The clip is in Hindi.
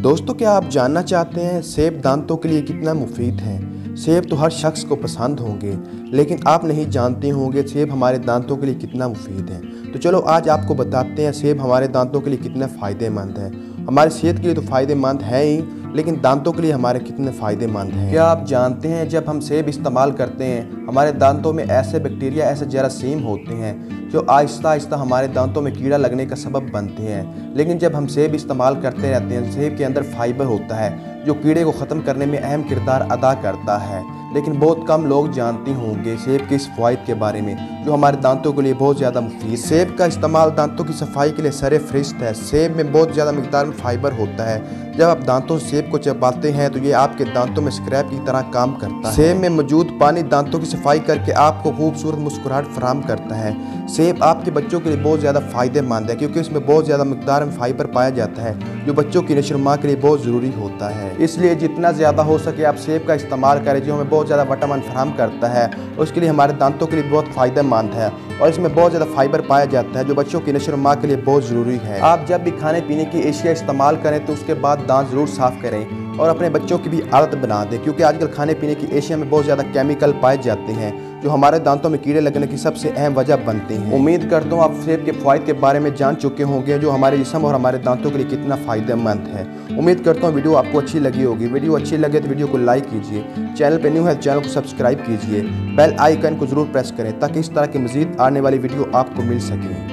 दोस्तों, क्या आप जानना चाहते हैं सेब दांतों के लिए कितना मुफीद है। सेब तो हर शख्स को पसंद होंगे, लेकिन आप नहीं जानते होंगे सेब हमारे दांतों के लिए कितना मुफीद है। तो चलो आज आपको बताते हैं सेब हमारे दांतों के लिए कितना फ़ायदेमंद है। हमारी सेहत के लिए तो फ़ायदेमंद है ही, लेकिन दांतों के लिए हमारे कितने फ़ायदेमंद हैं। क्या आप जानते हैं जब हम सेब इस्तेमाल करते हैं हमारे दांतों में ऐसे बैक्टीरिया, ऐसे जरासीम होते हैं जो आहिस्ता आहिस्ता हमारे दांतों में कीड़ा लगने का सबब बनते हैं। लेकिन जब हम सेब इस्तेमाल करते रहते हैं, सेब के अंदर फाइबर होता है जो कीड़े को ख़त्म करने में अहम किरदार अदा करता है। लेकिन बहुत कम लोग जानते होंगे सेब के इस फ़वाइद के बारे में जो हमारे दांतों के लिए बहुत ज़्यादा मुफीद। सेब का इस्तेमाल दांतों की सफाई के लिए सरे फहरिस्त है। सेब में बहुत ज़्यादा मिकदार में फाइबर होता है। जब आप दांतों से सेब को चबाते हैं तो ये आपके दांतों में स्क्रैप की तरह काम करता है। सेब में मौजूद पानी दांतों की सफाई करके आपको खूबसूरत मुस्कुराहट फराहम करता है। सेब आपके बच्चों के लिए बहुत ज़्यादा फ़ायदेमंद है क्योंकि इसमें बहुत ज़्यादा मिकदार में फाइबर पाया जाता है जो बच्चों की नशोनुमा के लिए बहुत ज़रूरी होता है। इसलिए जितना ज़्यादा हो सके आप सेब का इस्तेमाल करें जो हमें बहुत ज़्यादा विटामिन फराहम करता है। उसके लिए हमारे दांतों के लिए बहुत फ़ायदेमंद है और इसमें बहुत ज़्यादा फाइबर पाया जाता है जो बच्चों की नशोनुमा के लिए बहुत ज़रूरी है। आप जब भी खाने पीने की एशिया इस्तेमाल करें तो उसके बाद दांत ज़रूर साफ़ करें और अपने बच्चों की भी आदत बना दें, क्योंकि आजकल खाने पीने की एशिया में बहुत ज़्यादा केमिकल पाए जाते हैं जो हमारे दांतों में कीड़े लगने की सबसे अहम वजह बनते हैं। उम्मीद करता हूँ आप सेब के फ़वाइद के बारे में जान चुके होंगे जो हमारे जिस्म और हमारे दांतों के लिए कितना फ़ायदेमंद है। उम्मीद करता हूँ वीडियो आपको अच्छी लगी होगी। वीडियो अच्छी लगे तो वीडियो को लाइक कीजिए, चैनल पर न्यू है चैनल को सब्सक्राइब कीजिए, बेल आइकन को ज़रूर प्रेस करें ताकि इस तरह की मज़ीद आने वाली वीडियो आपको मिल सके।